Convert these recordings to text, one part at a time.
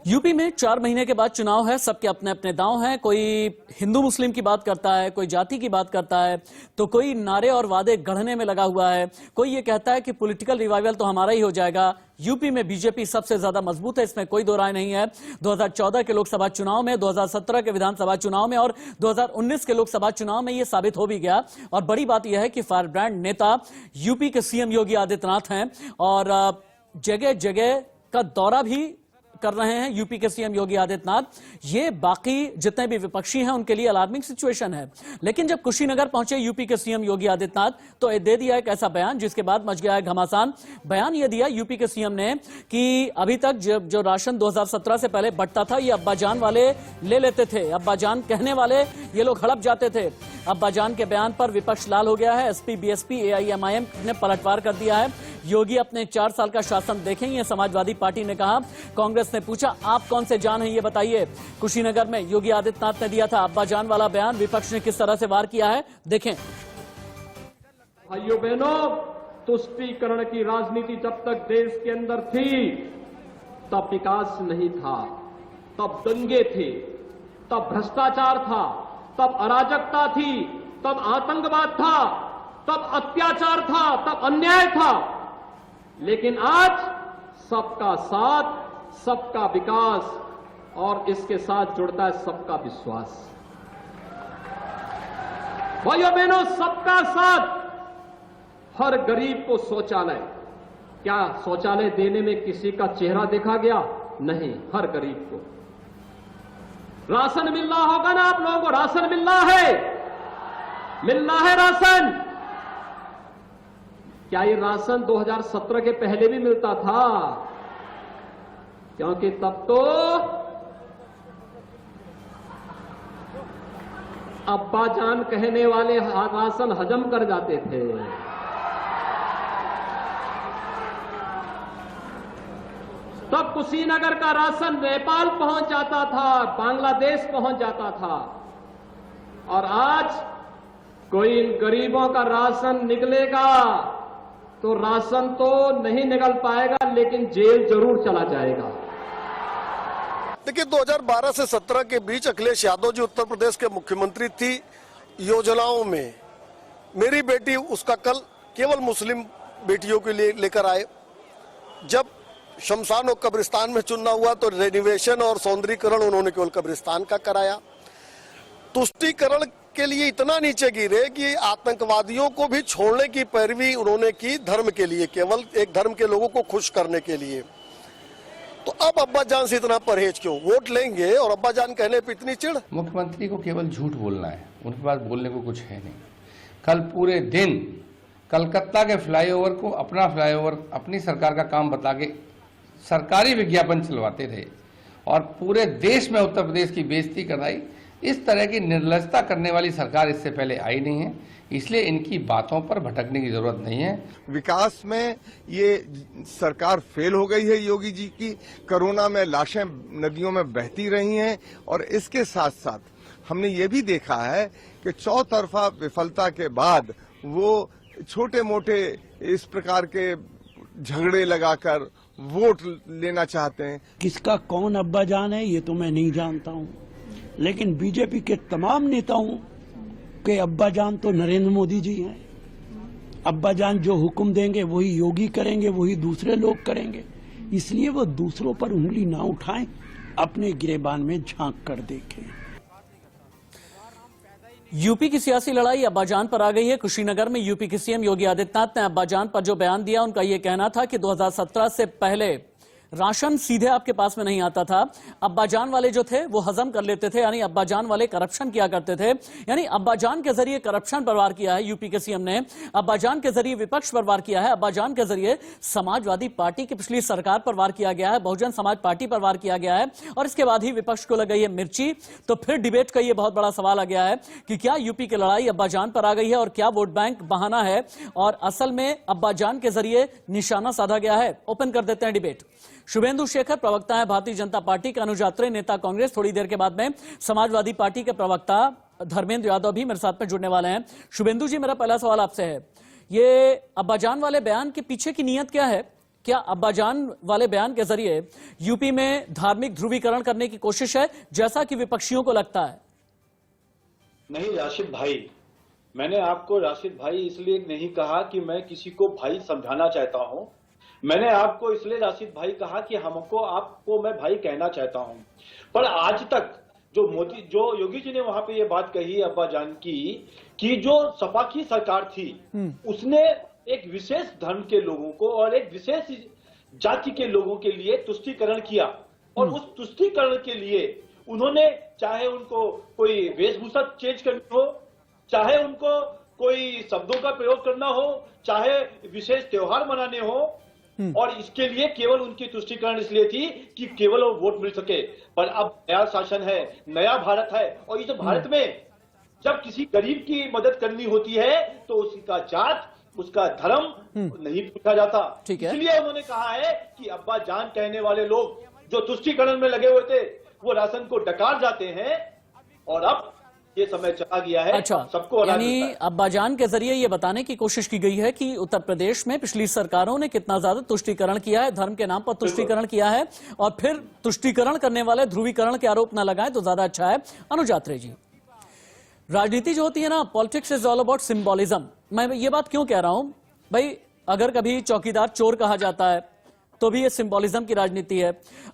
UP में 4 महीने के बाद चुनाव है। सबके अपने अपने दांव हैं। कोई हिंदू मुस्लिम की बात करता है, कोई जाति की बात करता है, तो कोई नारे और वादे गढ़ने में लगा हुआ है। कोई ये कहता है कि पॉलिटिकल रिवाइवल तो हमारा ही हो जाएगा। यूपी में बीजेपी सबसे ज्यादा मजबूत है, इसमें कोई दो राय नहीं है। 2014 के लोकसभा चुनाव में, 2017 के विधानसभा चुनाव में और 2019 के लोकसभा चुनाव में यह साबित हो भी गया। और बड़ी बात यह है कि फायर ब्रांड नेता यूपी के सीएम योगी आदित्यनाथ हैं और जगह जगह का दौरा भी कर रहे हैं यूपी के सीएम योगी आदित्यनाथ। ये बाकी जितने भी विपक्षी हैं उनके लिए अलार्मिंग सिचुएशन है। लेकिन जब कुशीनगर पहुंचे यूपी के सीएम योगी आदित्यनाथ तो दे दिया एक ऐसा बयान जिसके बाद मच गया है घमासान। बयान यह दिया यूपी के सीएम ने कि अभी तक जो राशन 2017 से पहले बंटता था ये अब्बाजान वाले ले लेते थे, अब्बाजान कहने वाले ये लोग हड़प जाते थे। अब्बाजान के बयान पर विपक्ष लाल हो गया है। एसपी, बीएसपी, एआईएमआईएम ने पलटवार कर दिया है। योगी अपने 4 साल का शासन देखेंगे, समाजवादी पार्टी ने कहा। कांग्रेस ने पूछा आप कौन से जान हैं ये बताइए। कुशीनगर में योगी आदित्यनाथ ने दिया था अब्बाजान वाला बयान। विपक्ष ने किस तरह से वार किया है देखें। भाइयों बहनों, तुष्टीकरण की राजनीति जब तक देश के अंदर थी तब विकास नहीं था, तब दंगे थे, तब भ्रष्टाचार था, तब अराजकता थी, तब आतंकवाद था, तब अत्याचार था, तब अन्याय था। लेकिन आज सबका साथ, सबका विकास और इसके साथ जुड़ता है सबका विश्वास। भाइयों बहनों, सबका साथ। हर गरीब को शौचालय, क्या शौचालय देने में किसी का चेहरा देखा गया? नहीं, हर गरीब को। राशन मिल रहा होगा ना आप लोगों को? राशन मिल रहा है, मिल रहा है राशन। क्या ये राशन 2017 के पहले भी मिलता था? क्योंकि तब तो अब्बाजान कहने वाले राशन हजम कर जाते थे। तब कुशीनगर का राशन नेपाल पहुंच जाता था, बांग्लादेश पहुंच जाता था। और आज कोई इन गरीबों का राशन निकलेगा तो राशन तो नहीं निकल पाएगा, लेकिन जेल जरूर चला जाएगा। देखिए, 2012 से 17 के बीच अखिलेश यादव जी उत्तर प्रदेश के मुख्यमंत्री थी। योजनाओं में मेरी बेटी उसका कल केवल मुस्लिम बेटियों के लिए लेकर आए। जब शमशान और कब्रिस्तान में चुनना हुआ तो रेनोवेशन और सौंदर्यीकरण उन्होंने केवल कब्रिस्तान का कराया। तुष्टीकरण के लिए इतना नीचे गिरे कि आतंकवादियों को भी छोड़ने की पैरवी उन्होंने की धर्म के लिए, केवल एक धर्म के लोगों को खुश करने के लिए। तो अब अब्बाजान से इतना परहेज क्यों? वोट लेंगे और अब्बाजान कहने पे इतनी चिढ़? मुख्यमंत्री को केवल झूठ बोलना है, उनके पास बोलने को कुछ है नहीं। कल पूरे दिन कलकत्ता के फ्लाईओवर को अपना फ्लाईओवर, अपनी सरकार का काम बता के सरकारी विज्ञापन चलवाते थे और पूरे देश में उत्तर प्रदेश की बेइज्जती कराई। इस तरह की निर्लजता करने वाली सरकार इससे पहले आई नहीं है, इसलिए इनकी बातों पर भटकने की जरूरत नहीं है। विकास में ये सरकार फेल हो गई है योगी जी की। कोरोना में लाशें नदियों में बहती रही हैं और इसके साथ साथ हमने ये भी देखा है कि चौतरफा विफलता के बाद वो छोटे मोटे इस प्रकार के झगड़े लगाकर वोट लेना चाहते हैं। किसका कौन अब्बाजान है ये तो मैं नहीं जानता हूं, लेकिन बीजेपी के तमाम नेताओं के अब्बाजान तो नरेंद्र मोदी जी हैं। अब्बाजान जो हुक्म देंगे वही योगी करेंगे, वही दूसरे लोग करेंगे। इसलिए वो दूसरों पर उंगली ना उठाएं, अपने गिरेबान में झांक कर देखें। यूपी की सियासी लड़ाई अब्बाजान पर आ गई है। कुशीनगर में यूपी के सीएम योगी आदित्यनाथ ने अब्बाजान पर जो बयान दिया, उनका यह कहना था कि 2017 से पहले राशन सीधे आपके पास में नहीं आता था। अब्बाजान वाले जो थे वो हजम कर लेते थे, यानी अब्बाजान वाले करप्शन किया करते थे। यानी अब्बाजान के जरिए करप्शन पर वार किया है यूपी के सीएम ने। अब्बाजान के जरिए विपक्ष पर वार किया है। अब्बाजान के जरिए समाजवादी पार्टी की पिछली सरकार पर वार किया गया है, बहुजन समाज पार्टी पर वार किया गया है। और इसके बाद ही विपक्ष को लग गई है मिर्ची। तो फिर डिबेट का यह बहुत बड़ा सवाल आ गया है कि क्या यूपी की लड़ाई अब्बाजान पर आ गई है और क्या वोट बैंक बहाना है और असल में अब्बाजान के जरिए निशाना साधा गया है। ओपन कर देते हैं डिबेट। शुभेंदु शेखर प्रवक्ता है भारतीय जनता पार्टी के, अनुज अत्रे नेता कांग्रेस। थोड़ी देर के बाद में समाजवादी पार्टी के प्रवक्ता धर्मेंद्र यादव भी मेरे साथ में जुड़ने वाले हैं। शुभेंदु जी, मेरा पहला सवाल आपसे है, ये अब्बाजान वाले बयान के पीछे की नीयत क्या है? क्या अब्बाजान वाले बयान के जरिए यूपी में धार्मिक ध्रुवीकरण करने की कोशिश है, जैसा कि विपक्षियों को लगता है? नहीं राशिद भाई, मैंने आपको राशिद भाई इसलिए नहीं कहा कि मैं किसी को भाई समझाना चाहता हूं। मैंने आपको इसलिए राशिद भाई कहा कि हमको आपको मैं भाई कहना चाहता हूं। पर आज तक जो योगी जी ने वहां पे ये बात कही अब्बाजान की, कि जो सपा की सरकार थी उसने एक विशेष धर्म के लोगों को और एक विशेष जाति के लोगों के लिए तुष्टीकरण किया, और उस तुष्टीकरण के लिए उन्होंने चाहे उनको कोई वेशभूषा चेंज करनी हो, चाहे उनको कोई शब्दों का प्रयोग करना हो, चाहे विशेष त्योहार मनाने हो, और इसके लिए केवल उनकी तुष्टीकरण इसलिए थी कि केवल वो वोट मिल सके। पर अब नया शासन है, नया भारत है, और इस भारत में जब किसी गरीब की मदद करनी होती है तो उसका जात, उसका धर्म नहीं पूछा जाता। इसलिए उन्होंने कहा है कि अब्बाजान कहने वाले लोग जो तुष्टीकरण में लगे हुए थे वो राशन को डकार जाते हैं, और अब ये समय चला गया है। अच्छा, सबको यानी अब्बाजान के जरिए ये बताने की कोशिश की गई है कि उत्तर प्रदेश में पिछली सरकारों ने कितना ज्यादा तुष्टीकरण किया है, धर्म के नाम पर तुष्टीकरण किया है, और फिर तुष्टीकरण करने वाले ध्रुवीकरण के आरोप न लगाएं तो ज्यादा अच्छा है। अनुज आत्रे जी, राजनीति जो होती है ना, politics is all about symbolism. मैं ये बात क्यों कह रहा हूं भाई, अगर कभी चौकीदार चोर कहा जाता है तो भी ये सिंबॉलिज्म की राजनीति है,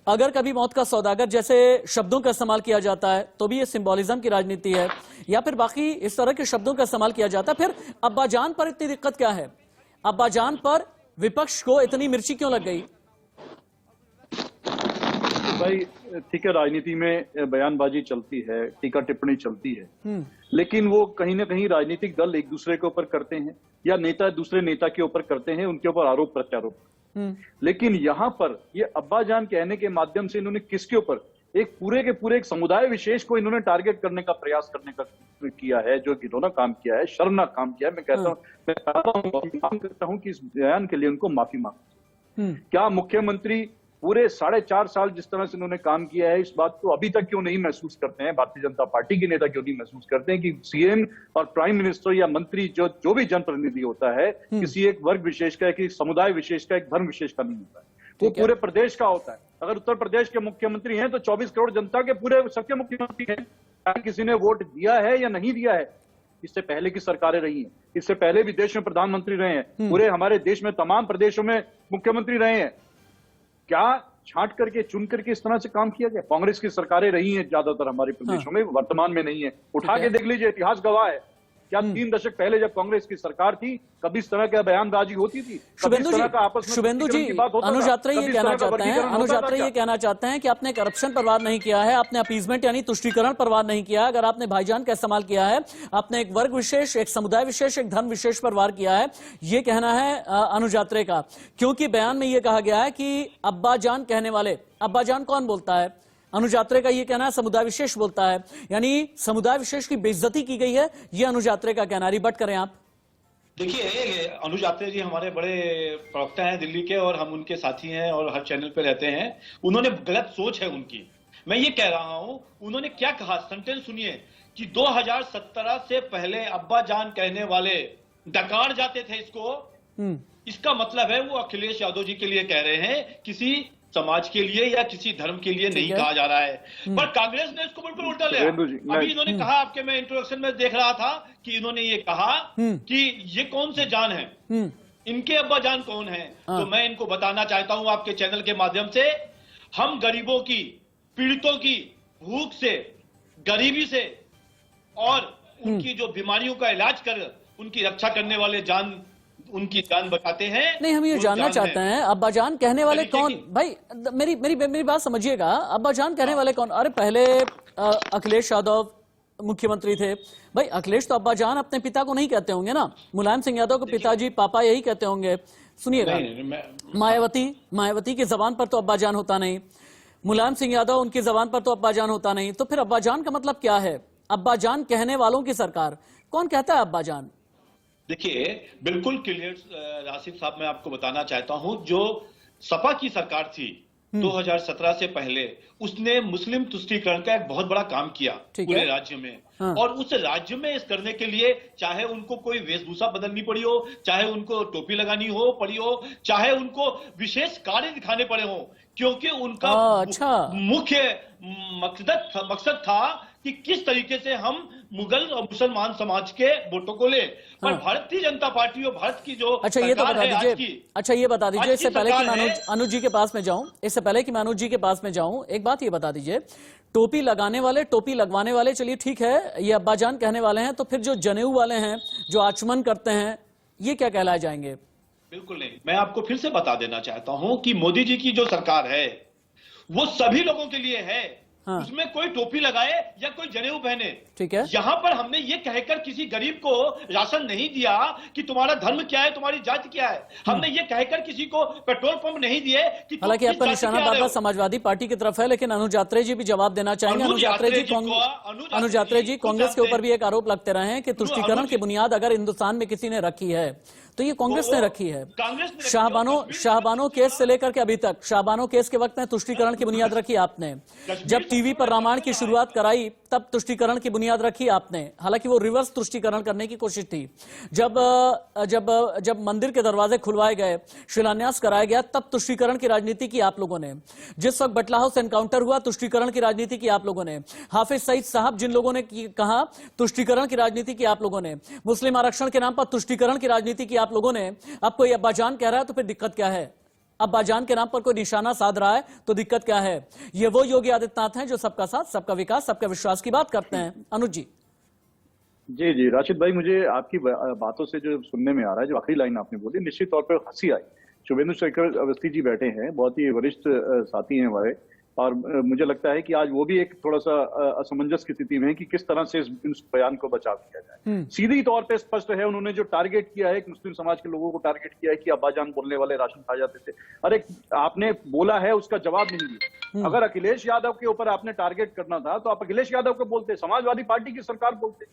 अगर कभी मौत का सौदागर जैसे शब्दों का इस्तेमाल किया जाता है तो भी ये सिंबॉलिज्म की राजनीति है, या फिर बाकी इस तरह के शब्दों का इस्तेमाल किया जाता है। फिर अब्बाजान पर इतनी दिक्कत क्या है? अब्बाजान पर विपक्ष को इतनी मिर्ची क्यों लग गई? भाई ठीक है, राजनीति में बयानबाजी चलती है, टीका टिप्पणी चलती है, लेकिन वो कहीं ना कहीं राजनीतिक दल एक दूसरे के ऊपर करते हैं, या नेता दूसरे नेता के ऊपर करते हैं, उनके ऊपर आरोप प्रत्यारोप। लेकिन यहाँ पर ये अब्बाजान कहने के माध्यम से इन्होंने किसके ऊपर, एक पूरे के पूरे एक समुदाय विशेष को इन्होंने टारगेट करने का प्रयास करने का किया है, जो इन्होंने काम किया है, शर्मनाक काम किया है। मैं कहता हूँ, मैं काम करता हूँ कि इस बयान के लिए उनको माफी मांगता हूं। क्या मुख्यमंत्री पूरे 4.5 साल जिस तरह से उन्होंने काम किया है, इस बात को अभी तक क्यों नहीं महसूस करते हैं, भारतीय जनता पार्टी के नेता क्यों नहीं महसूस करते हैं कि सीएम और प्राइम मिनिस्टर या मंत्री जो भी जनप्रतिनिधि होता है, किसी एक वर्ग विशेष का, एक समुदाय विशेष का, एक धर्म विशेष का नहीं होता है, वो पूरे प्रदेश का होता है। अगर उत्तर प्रदेश के मुख्यमंत्री हैं तो 24 करोड़ जनता के पूरे सबके मुख्यमंत्री हैं। किसी ने वोट दिया है या नहीं दिया है, इससे पहले की सरकारें रही हैं, इससे पहले भी देश में प्रधानमंत्री रहे हैं, पूरे हमारे देश में तमाम प्रदेशों में मुख्यमंत्री रहे हैं। क्या छांट करके चुन करके इस तरह से काम किया गया? कांग्रेस की सरकारें रही हैं ज्यादातर हमारे प्रदेशों में, वर्तमान में नहीं है। उठा के देख लीजिए, इतिहास गवाह है। क्या 3 दशक पहले जब कांग्रेस की सरकार थी, कभी इस तरह की बयानबाजी होती थी? शुभेंदु जी, अनुज आत्रे ये कहना चाहते हैं, अनुज आत्रे ये कहना चाहते हैं कि आपने करप्शन पर वार नहीं किया है, आपने अपीजमेंट यानी तुष्टीकरण पर वार नहीं किया है। अगर आपने भाईजान का इस्तेमाल किया है, आपने एक वर्ग विशेष, एक समुदाय विशेष, एक धर्म विशेष पर वार किया है, ये कहना है अनुज आत्रे का। क्योंकि बयान में ये कहा गया है कि अब्बाजान कहने वाले, अब्बाजान कौन बोलता है? अनुज आत्रे का ये कहना है समुदाय विशेष बोलता है, यानी समुदाय विशेष की बेइज्जती की गई है, ये अनुज आत्रे का कहना। रिबट करें आप। देखिए, अनुज आत्रे जी हमारे बड़े प्रवक्ता हैं दिल्ली के, और हम उनके साथी हैं और हर चैनल पे रहते हैं। उन्होंने गलत सोच है उनकी। मैं ये कह रहा हूं, उन्होंने क्या कहा, सेंटेंस सुनिए, कि 2017 से पहले अब्बाजान कहने वाले डकार जाते थे इसको। इसका मतलब है वो अखिलेश यादव जी के लिए कह रहे हैं, किसी समाज के लिए या किसी धर्म के लिए नहीं कहा जा रहा है। पर कांग्रेस ने इसको बिल्कुल उल्टा लिया। अभी इन्होंने कहा, आपके मैं इंट्रोडक्शन में देख रहा था कि इन्होंने ये कहा कि ये कौन से जान है, इनके अब्बाजान कौन है। तो मैं इनको बताना चाहता हूं आपके चैनल के माध्यम से, हम गरीबों की, पीड़ितों की, भूख से, गरीबी से और उनकी जो बीमारियों का इलाज कर उनकी रक्षा करने वाले उनकी जान बचाते हैं। नहीं, हम ये जानना चाहते हैं अब्बाजान कहने वाले कौन? भाई मेरी बात समझिएगा, अब्बाजान कहने वाले कौन? अरे पहले अखिलेश यादव मुख्यमंत्री थे भाई, अखिलेश तो अब्बाजान अपने पिता को नहीं कहते होंगे ना, मुलायम सिंह यादव को पिताजी पापा यही कहते होंगे। सुनिएगा, मायावती की जबान पर तो अब्बाजान होता नहीं, मुलायम सिंह यादव उनकी जबान पर तो अब्बाजान होता नहीं, तो फिर अब्बाजान का मतलब क्या है? अब्बाजान कहने वालों की सरकार, कौन कहता है अब्बाजान? देखिए, बिल्कुल क्लियर राशिद साहब, मैं आपको बताना चाहता हूं, जो सपा की सरकार थी 2017 से पहले उसने मुस्लिम तुष्टीकरण का एक बहुत बड़ा काम किया पूरे राज्य में। हाँ। और उस राज्य में इस करने के लिए चाहे उनको कोई वेशभूषा बदलनी पड़ी हो, चाहे उनको टोपी लगानी हो पड़ी हो, चाहे उनको विशेष कार्य दिखाने पड़े हो, क्योंकि उनका अच्छा। मुख्य मकसद था कि किस तरीके से हम मुगल और मुसलमान समाज के वोटों को ले। पर भारतीय जनता पार्टी और भारत की जो अच्छा ये तो बता दीजिए, आज इससे पहले कि मैं अनुज जी के पास में जाऊं, एक बात ये बता दीजिए, टोपी लगाने वाले, टोपी लगवाने वाले चलिए ठीक है, ये अब्बाजान कहने वाले हैं, तो फिर जो जनेऊ वाले हैं, जो आचमन करते हैं, ये क्या कहलाए जाएंगे? बिल्कुल नहीं। मैं आपको फिर से बता देना चाहता हूं कि मोदी जी की जो सरकार है वो सभी लोगों के लिए है। हाँ। उसमें कोई टोपी लगाए या कोई जनेऊ पहने, ठीक है। यहाँ पर हमने ये कहकर किसी गरीब को राशन नहीं दिया कि तुम्हारा धर्म क्या है, तुम्हारी जाति क्या है। हमने ये कहकर किसी को पेट्रोल पंप नहीं दिए कि हालांकि आपका निशाना बार-बार समाजवादी पार्टी की तरफ है, लेकिन अनुज यात्रे जी भी जवाब देना चाहेंगे। अनुज यात्रे जी, कांग्रेस के ऊपर भी एक आरोप लगते रहे हैं कि तुष्टीकरण की बुनियाद अगर हिंदुस्तान में किसी ने रखी है तो ये कांग्रेस ने रखी है। शाहबानो केस से लेकर के अभी तक, शाहबानो केस के वक्त में तुष्टीकरण की बुनियाद रखी आपने, जब टीवी पर रामायण की शुरुआत कराई तब तुष्टीकरण की बुनियाद रखी आपने, हालांकि वो रिवर्स तुष्टीकरण करने की कोशिश थी। जब मंदिर के दरवाजे खुलवाए गए, शिलान्यास कराया गया, तब तुष्टीकरण की राजनीति की आप लोगों ने। जिस वक्त बटला हाउस एनकाउंटर हुआ, तुष्टीकरण की राजनीति की आप लोगों ने। हाफिज सईद साहब जिन लोगों ने कहा, तुष्टीकरण की राजनीति की आप लोगों ने। मुस्लिम आरक्षण के नाम पर तुष्टीकरण की राजनीति की आप लोगों ने। अब कोई अब्बाजान कह रहा है तो फिर दिक्कत क्या है? अब्बाजान के नाम पर कोई निशाना साध रहा है तो दिक्कत क्या है? ये वो योगी आदित्यनाथ हैं जो सबका साथ, सबका विकास, सबका विश्वास की बात करते हैं। अनुज जी। जी राशिद भाई, मुझे आपकी बातों से जो सुनने में आ रहा है, जो आखिरी लाइन आपने बोली, निश्चित तौर पर हंसी आई। शुभेंदु शेखर अवस्थी जी बैठे हैं, बहुत ही वरिष्ठ साथी हैं हमारे, और मुझे लगता है कि आज वो भी एक थोड़ा सा असमंजस की स्थिति में है कि किस तरह से इस बयान को बचाव किया जाए। सीधी तौर पे स्पष्ट है, उन्होंने जो टारगेट किया है, मुस्लिम समाज के लोगों को टारगेट किया है कि अब्बाजान बोलने वाले राशन खा जाते थे। अरे आपने बोला है, उसका जवाब नहीं दिया। अगर अखिलेश यादव के ऊपर आपने टारगेट करना था तो आप अखिलेश यादव को बोलते, समाजवादी पार्टी की सरकार बोलते।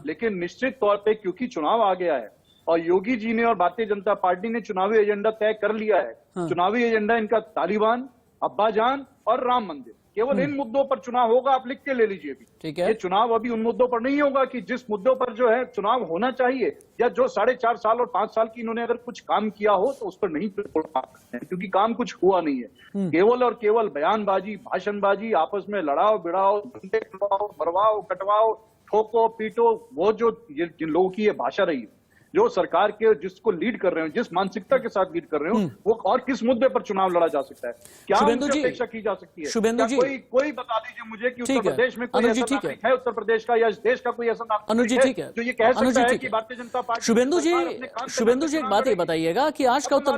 लेकिन निश्चित तौर पर क्योंकि चुनाव आ गया है और योगी जी ने और भारतीय जनता पार्टी ने चुनावी एजेंडा तय कर लिया है। चुनावी एजेंडा इनका तालिबान, अब्बाजान और राम मंदिर, केवल इन मुद्दों पर चुनाव होगा। आप लिख के ले लीजिए भी, ठीक है। ये चुनाव अभी उन मुद्दों पर नहीं होगा कि जिस मुद्दों पर जो है चुनाव होना चाहिए, या जो 4.5 साल और 5 साल की इन्होंने अगर कुछ काम किया हो तो उस पर नहीं, क्योंकि काम कुछ हुआ नहीं है। केवल और केवल बयानबाजी, भाषणबाजी, आपस में लड़ाओ भिड़ाओ, धंधे करवाओ, मरवाओ, कटवाओ, ठोको पीटो, वो जो जिन लोगों की ये भाषा रही, जो सरकार के जिसको लीड कर रहे हो, जिस मानसिकता के साथ लीड कर रहे हो, वो और किस मुद्दे पर चुनाव लड़ा जा सकता है? क्या उनसे अपेक्षा की जा सकती है? शुभेंदु जी, कोई बता दीजिए मुझे कि उत्तर प्रदेश में कोई ऐसा नागरिक है, उत्तर प्रदेश का या इस देश का कोई ऐसा नागरिक है जो ये कह सकता है कि भारतीय जनता पार्टी। शुभेंदु जी एक बात ये बताइएगा कि आज का उत्तर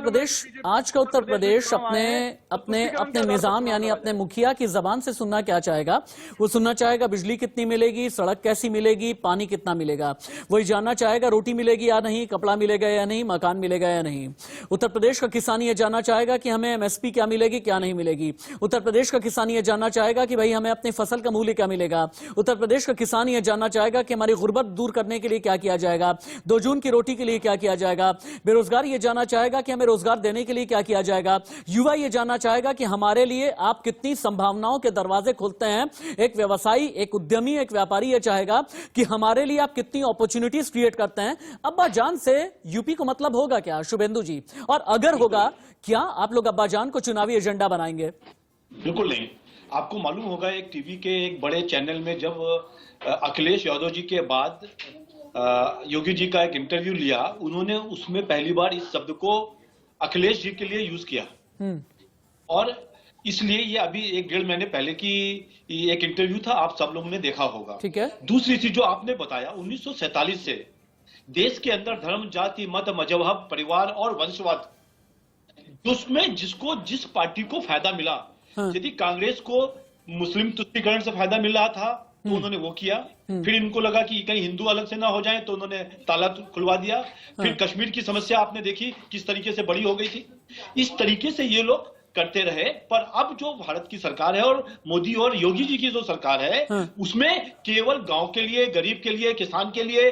प्रदेश अपने निजाम यानी अपने मुखिया की जबान से सुनना क्या चाहेगा? वो सुनना चाहेगा बिजली कितनी मिलेगी, सड़क कैसी मिलेगी, पानी कितना मिलेगा। वही जानना चाहेगा रोटी मिलेगी या नहीं, कपड़ा मिलेगा या नहीं, मकान मिलेगा या नहीं। उत्तर प्रदेश का किसान ये जानना चाहेगा कि हमें एमएसपी क्या मिलेगी, क्या नहीं मिलेगी। उत्तर प्रदेश का किसान ये जानना चाहेगा कि भाई हमें अपनी फसल का मूल्य क्या मिलेगा। उत्तर प्रदेश का किसान ये जानना चाहेगा कि हमारी गुर्बत दूर करने के लिए क्या किया जाएगा, 2 जून की रोटी के लिए क्या किया जाएगा। बेरोजगार ये जानना चाहेगा कि हमें रोजगार देने के लिए क्या किया जाएगा। युवा ये जानना चाहेगा कि हमारे लिए आप कितनी संभावनाओं के दरवाजे खोलते हैं। एक व्यवसायी, एक उद्यमी, एक व्यापारी ये चाहेगा कि हमारे लिए आप कितनी अपॉर्चुनिटीज क्रिएट करते हैं। अब्बाजान से यूपी को मतलब होगा क्या शुभेंदु जी? और अगर होगा, क्या आप लोग अब्बाजान को चुनावी एजेंडा बनाएंगे? बिल्कुल नहीं। आपको मालूम होगा, एक टीवी के एक बड़े चैनल में जब अखिलेश यादव जी के बाद योगी जी का एक इंटरव्यू लिया, उन्होंने उसमें पहली बार इस शब्द को अखिलेश जी के लिए यूज किया। और इसलिए ये अभी 1-1.5 महीने पहले की एक इंटरव्यू था, आप सब लोगों ने देखा होगा। ठीक है। दूसरी चीज जो आपने बताया, 1947 से देश के अंदर धर्म, जाति, मत, मजहब, परिवार और वंशवाद, उसमें जिसको जिस पार्टी को फायदा मिला, यदि कांग्रेस को मुस्लिम तुष्टीकरण से फायदा मिल रहा था तो उन्होंने वो किया। फिर इनको लगा कि कहीं हिंदू अलग से ना हो जाए तो उन्होंने ताला खुलवा दिया। फिर कश्मीर की समस्या आपने देखी किस तरीके से बड़ी हो गई थी। इस तरीके से ये लोग करते रहे, पर अब जो भारत की सरकार है और मोदी और योगी जी की जो सरकार है उसमें केवल गांव के लिए, गरीब के लिए, किसान के लिए,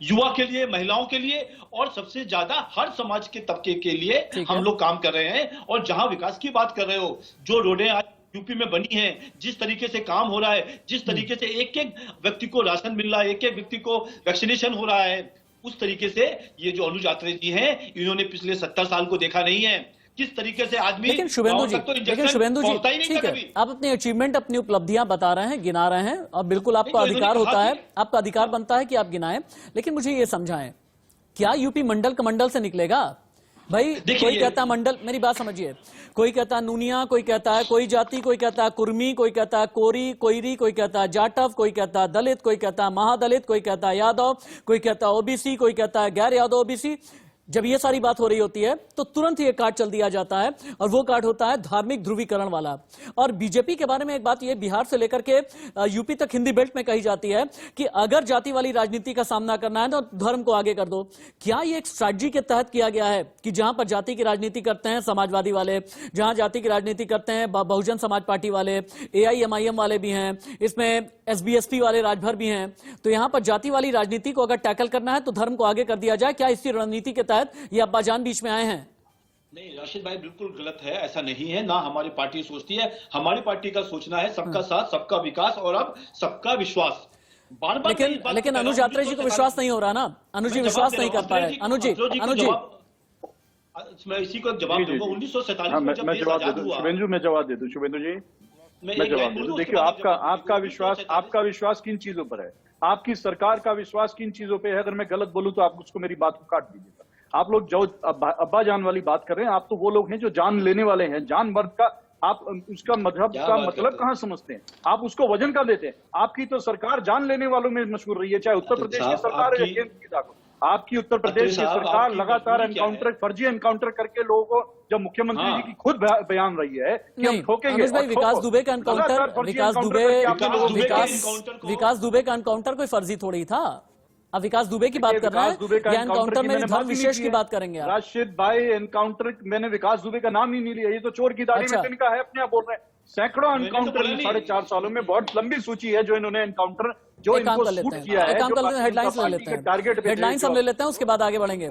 युवा के लिए, महिलाओं के लिए और सबसे ज्यादा हर समाज के तबके के लिए हम लोग काम कर रहे हैं। और जहां विकास की बात कर रहे हो, जो रोडें आज यूपी में बनी है, जिस तरीके से काम हो रहा है, जिस तरीके से एक एक व्यक्ति को राशन मिल रहा है, एक एक व्यक्ति को वैक्सीनेशन हो रहा है, उस तरीके से ये जो अनुज यात्रा जी हैं, इन्होंने पिछले 70 साल को देखा नहीं है किस तरीके से आदमी। लेकिन शुभेंदु जी, ठीक है, आप अपनी अचीवमेंट, अपनी उपलब्धियां बता रहे हैं, गिना रहे हैं, और बिल्कुल आपका अधिकार होता है, आपका अधिकार बनता है कि आप गिनाएं। लेकिन मुझे ये समझाएं, क्या यूपी मंडल कमंडल से निकलेगा? भाई कोई कहता है मंडल, मेरी बात समझिए, कोई कहता है नूनिया, कोई कहता है कोई जाति, कोई कहता है कुर्मी, कोई कहता है कोरी, कोईरी, कोई कहता है जाटव, कोई कहता है दलित, कोई कहता है महादलित, कोई कहता है यादव, कोई कहता है ओबीसी, कोई कहता है गैर यादव ओबीसी। जब ये सारी बात हो रही होती है तो तुरंत ये कार्ड चल दिया जाता है, और वो कार्ड होता है धार्मिक ध्रुवीकरण वाला। और बीजेपी के बारे में एक बात ये बिहार से लेकर के यूपी तक हिंदी बेल्ट में कही जाती है कि अगर जाति वाली राजनीति का सामना करना है तो धर्म को आगे कर दो। क्या ये एक स्ट्रैटेजी के तहत किया गया है कि जहां पर जाति की राजनीति करते हैं समाजवादी वाले, जहां जाति की राजनीति करते हैं बहुजन समाज पार्टी वाले, AIMIM वाले भी हैं, इसमें SBSP वाले राजभर भी हैं, तो यहां पर जाति वाली राजनीति को अगर टैकल करना है तो धर्म को आगे कर दिया जाए? क्या इसी रणनीति के ये अब्बाजान बीच में आए हैं? नहीं राशिद भाई, बिल्कुल गलत है, ऐसा नहीं है, ना हमारी पार्टी सोचती है। हमारी पार्टी का सोचना है सबका साथ, सबका विकास और अब सबका विश्वास। लेकिन अनुज यात्रा जी को विश्वास नहीं हो रहा ना, अनुज जी विश्वास नहीं कर पा रहे। अनुज जी मैं इसी को जवाब दूंगा। 1947 में जब देश आजाद हुआ, शुभेंदु मैं जवाब दे दूं, शुभेंदु जी मैं जवाब दे दूं। देखिए आपका विश्वास किन चीजों पर है, आपकी सरकार का विश्वास किन चीजों पे है? अगर मैं गलत बोलूं तो आप उसको मेरी बात को काट दीजिएगा। आप लोग जो अब्बा जान वाली बात कर रहे हैं, आप तो वो लोग हैं जो जान लेने वाले हैं, जान मर्द का आप उसका मजहब का मतलब कहाँ समझते हैं? आप उसको वजन का देते हैं? आपकी तो सरकार जान लेने वालों में मशहूर रही है, चाहे उत्तर प्रदेश की सरकार है या केंद्र की ताकत। आपकी उत्तर प्रदेश की सरकार लगातार एनकाउंटर, फर्जी एनकाउंटर करके लोगों को, जब मुख्यमंत्री जी की खुद बयान रही है कि हम ठोकेंगे। विकास दुबे का एनकाउंटर, विकास दुबे का एनकाउंटर कोई फर्जी थोड़ी था। अब विकास दुबे की बात कर रहे हैं या एनकाउंटर में धर्म विशेष की बात करेंगे? राशिद भाई, एनकाउंटर मैंने विकास दुबे का नाम ही नहीं लिया, ये तो चोर की दाढ़ी में तिनका है, अपने आप बोल रहे हैं। सैकड़ों एनकाउंटर 4.5 सालों में, बहुत लंबी सूची है जो इन्होंने एनकाउंटर जो इनको शूट किया है। काम कर लेते हैं, हेडलाइंस ले लेते हैं, हेडलाइंस हम ले लेते हैं, उसके बाद आगे बढ़ेंगे।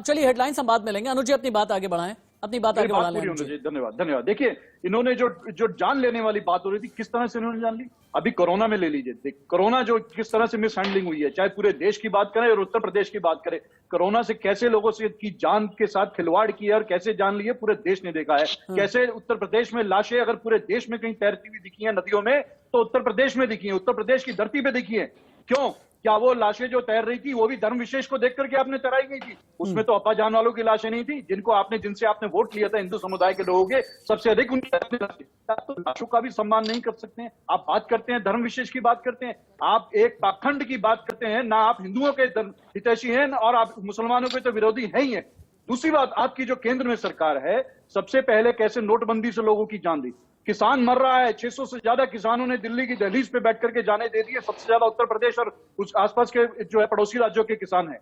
चलिए हेडलाइंस हम बाद में लेंगे। अनुज जी अपनी बात आगे बढ़ाएं, अपनी बात आगे बढ़ा लें। धन्यवाद। देखिए इन्होंने जो जान लेने वाली बात हो रही थी, किस तरह से इन्होंने जान ली? अभी कोरोना में ले लीजिए, कोरोना जो किस तरह से मिस हैंडलिंग हुई है, चाहे पूरे देश की बात करें और उत्तर प्रदेश की बात करें, कोरोना से कैसे लोगों से की जान के साथ खिलवाड़ किया और कैसे जान ली है, पूरे देश ने देखा है। कैसे उत्तर प्रदेश में लाशें अगर पूरे देश में कहीं तैरती हुई दिखी है नदियों में, तो उत्तर प्रदेश में दिखी है, उत्तर प्रदेश की धरती पे दिखी है। क्यों? क्या वो लाशें जो तैर रही थी वो भी धर्म विशेष को देख करके आपने तैराई गई थी? उसमें तो अब्बा जान वालों की लाशें नहीं थी, जिनसे आपने वोट लिया था, हिंदू समुदाय के लोगों के सबसे अधिक उनकी तो लाशों का भी सम्मान नहीं कर सकते हैं। आप बात करते हैं धर्म विशेष की बात करते हैं, आप एक पाखंड की बात करते हैं ना। आप हिंदुओं के हितैषी हैं और आप मुसलमानों के तो विरोधी है ही है। दूसरी बात, आपकी जो केंद्र में सरकार है, सबसे पहले कैसे नोटबंदी से लोगों की जान दी। किसान मर रहा है, 600 से ज्यादा किसानों ने दिल्ली की दहलीज पे बैठ करके जाने दे दी है। सबसे ज्यादा उत्तर प्रदेश और उस आसपास के जो है पड़ोसी राज्यों के किसान हैं।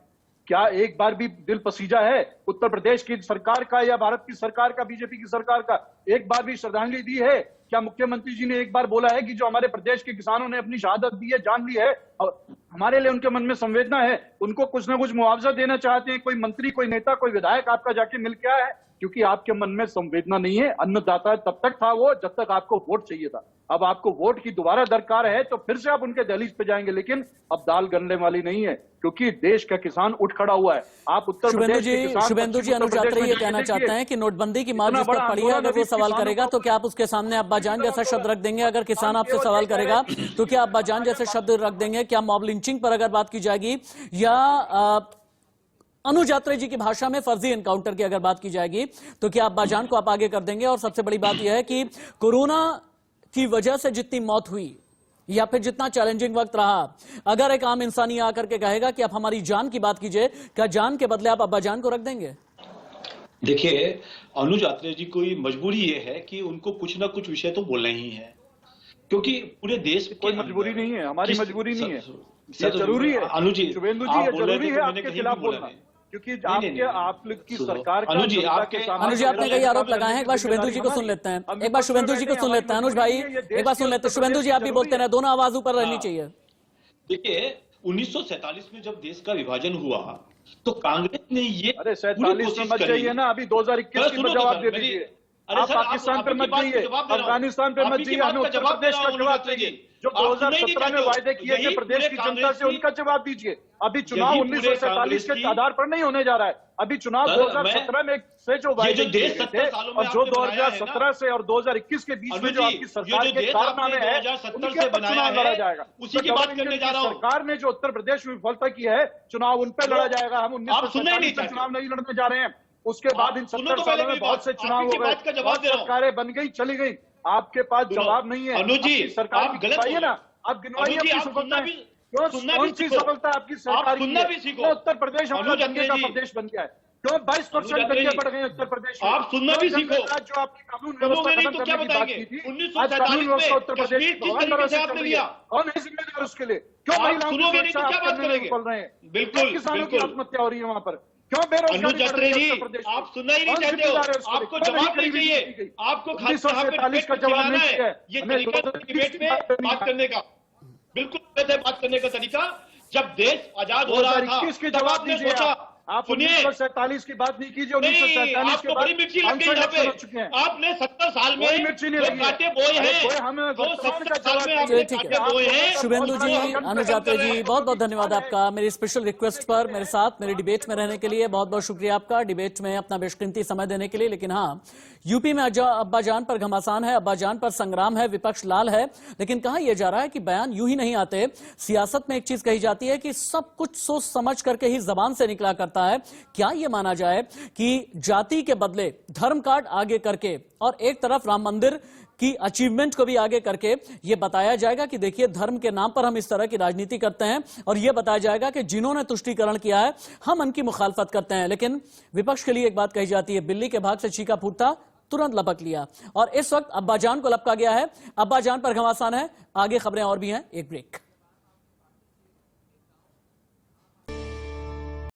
क्या एक बार भी दिल पसीजा है उत्तर प्रदेश की सरकार का या भारत की सरकार का, बीजेपी की सरकार का? एक बार भी श्रद्धांजलि दी है? क्या मुख्यमंत्री जी ने एक बार बोला है कि जो हमारे प्रदेश के किसानों ने अपनी शहादत दी है, जान ली है, हमारे लिए उनके मन में संवेदना है, उनको कुछ ना कुछ मुआवजा देना चाहते हैं? कोई मंत्री, कोई नेता, कोई विधायक आपका जाके मिल के आया है? क्योंकि आपके मन में संवेदना नहीं है। अन्नदाता तब तक था वो जब तक आपको वोट चाहिए था। अब आपको वोट की दोबारा दरकार है तो फिर से आप उनके दहलीज पे जाएंगे, लेकिन अब दाल गलने वाली नहीं है, क्योंकि देश का किसान उठ खड़ा हुआ है। आप उत्तर प्रदेश के किसान, शुभेंदु जी अनुज यात्रा ये कहना चाहते हैं कि नोटबंदी की मार जिस पर पड़ी है, अगर वो सवाल करेगा तो क्या आप उसके सामने अब्बा जान जैसा शब्द रख देंगे? अगर किसान आपसे सवाल करेगा तो क्या अब्बा जान जैसे शब्द रख देंगे? क्या मॉब लिंचिंग पर अगर बात की जाएगी या अनुज यात्रा जी की भाषा में फर्जी एनकाउंटर की अगर बात की जाएगी तो क्या अब्बा जान को आप आगे कर देंगे? और सबसे बड़ी बात यह है कि कोरोना की वजह से जितनी मौत हुई या फिर जितना चैलेंजिंग वक्त रहा, अगर एक आम इंसान ही आकर के कहेगा कि आप हमारी जान की बात कीजिए, क्या जान के बदले आप अब्बा जान को रख देंगे? देखिए अनुज यात्रा जी की मजबूरी ये है कि उनको कुछ ना कुछ विषय तो बोलना ही है, क्योंकि पूरे देश कोई मजबूरी नहीं है, हमारी मजबूरी नहीं है, जरूरी है। अनुज जी, शुभेंदु जी, जरूरी है आपके खिलाफ बोलना। क्योंकि आपके आप लोग की सरकार का अनुज जी, जनता के आपके- सामने अनुज जी, आपने कई आरोप लगाए हैं। एक बार शुभेंदु जी को सुन लेते हैं। एक बार शुभेंदु जी को सुन लेते हैं। अनुज भाई एक बार सुन लेते हैं। शुभेंदु जी, आप भी बोलते रहे, दोनों आवाज ऊपर रहनी चाहिए। देखिए 1947 में जब देश का विभाजन हुआ तो कांग्रेस ने ये अरे पूरी 47 में कोशिश मत करी। जाइए ना, अभी 2021 अरे की सुनो पर तो जवाब सर, दे मेरी- दीजिए। अरे आप सर, पाकिस्तान पे आपकी मत बात का जाइए, जवाब दे रहा हूं। अफगानिस्तान पे मत आपकी जाइए, बात हमें का उत्तर जवाब दे प्रदेश रहा का हूं, जवाब अनुज दीजिए। जी। जो आप सुनना ही नहीं 2017 में चाहते हो। वायदे किए थे यही प्रदेश पूरे की जनता कांग्रेस से, की- उनका जवाब दीजिए। अभी चुनाव यही पूरे 1947 कांग्रेस के की- आधार पर नहीं होने जा रहा है। अभी चुनाव सर, 2017 में से जो वायदे जो देश किए 70 थे सालों में और जो आपने बनाया है ना, 2017 से और 2021 के बीच में अनुज जो जी, आपकी सरकार ये जो के देश कारनामे आपने हैं 2017 उनके से ऊपर बनाया चुनाव है, लड़ा जाएगा। उसी की तो बात डबल करने इंजन जा की रहा हूं। सरकार ने जो उत्तर प्रदेश में विफलता की है, चुनाव उन पर लड़ा जाएगा। हम आप सुनना ही नहीं 1947 से चाहते। चुनाव नहीं लड़ने जा रहे हैं। उसके बाद इन सुनो 70 तो सालों पहले में मेरी बहुत बात। से चुनाव आपकी हो गए, बात का जवाब बहुत दे रहा हूं। सरकारें बन गई, चली गई, आपके पास सुनो, जवाब नहीं है। अनुज जी, आपकी सरकार आप की गलत गिनवाइए बोल रहे ना, हैं। आप गिनवाइए अनुज जी, अपनी आप सफलता। सुनना भी- क्यों सुनना भी कौन सी सीखो। सफलता आपकी आप सरकार की सुनना है? भी सीखो। क्यों उत्तर प्रदेश हमारा अनुज दंगे का अत्रे जी। प्रदेश बन गया है? क्यों 22% अनुज अत्रे दंगे जी। बढ़ गए उत्तर प्रदेश में? आप सुनना क्यों भी जंगल सीखो। राज जो आपकी कानून सुनोगे व्यवस्था नहीं खत्म तो क्या करने की बात बताएंगे? की थी, आज 1947 कानून व्यवस्था में उत्तर प्रदेश कश्मीर की किस भगवान तरीके भरोसे से चल आपने रही लिया? है। कौन है जिम्मेदार उसके लिए? क्यों आप महिलाओं की सुनोगे नहीं तो सुरक्षा क्या आप बात करने नहीं करेंगे? निकल रहे हैं? बिल्कुल, क्यों किसानों की बिल्कुल। आत्महत्या हो रही है वहां पर? क्यों बेरोजगारी अनुज बढ़ अत्रे रही है जी, उत्तर प्रदेश में? आप सुनना ही नहीं कौन चाहते जिम्मेदार है हो। उसके लिए? आपको क्यों जवाब नहीं गरीबी चाहिए। की गई? आपको खाली यहाँ पे 1947 का डिबेट जवाब खिलाना नहीं है। चाहिए। ये हमें तरीका 2021 डिबेट में बात करने का बिल्कुल गलत है। बात करने का तरीका, जब देश आजाद हो रहा था 2021 के तब जवाब आपने दीजिए। सोचा। आप सुनिए, 1947 की बात नहीं कीजिए। नहीं, 1947 आपको के बाद बड़ी मिर्ची लग गई यहाँ इलेक्शन हो पे। चुके हैं। आपने 70 साल में कोई मिर्ची नहीं जो लगी है। कांटे बोए अरे हैं, कोई हमें जो वर्तमान का 70 साल में जवाब आपने ठीक है। कांटे बोए हैं, शुभेंदु जी, वो अनुज अत्रे जी, बहुत बहुत धन्यवाद आपका मेरी स्पेशल रिक्वेस्ट पर मेरे साथ मेरी डिबेट में रहने के लिए। बहुत बहुत शुक्रिया आपका डिबेट में अपना बेशकीमती समय देने के लिए। लेकिन हाँ, यूपी में अब्बा जान पर घमासान है, अब्बा जान पर संग्राम है, विपक्ष लाल है। लेकिन कहा यह जा रहा है कि बयान यूं ही नहीं आते। सियासत में एक चीज कही जाती है कि सब कुछ सोच समझ करके ही जबान से निकला करता है। क्या यह माना जाए कि जाति के बदले धर्म कार्ड आगे करके और एक तरफ राम मंदिर की अचीवमेंट को भी आगे करके यह बताया जाएगा कि देखिए धर्म के नाम पर हम इस तरह की राजनीति करते हैं, और यह बताया जाएगा कि जिन्होंने तुष्टीकरण किया है हम उनकी मुखालफत करते हैं। लेकिन विपक्ष के लिए एक बात कही जाती है, बिल्ली के भाग से चीका फूटता तुरंत लपक लिया। और इस वक्त अब्बा जान को लपका गया है, अब्बा जान पर घमासान है। आगे खबरें और भी हैं, एक ब्रेक।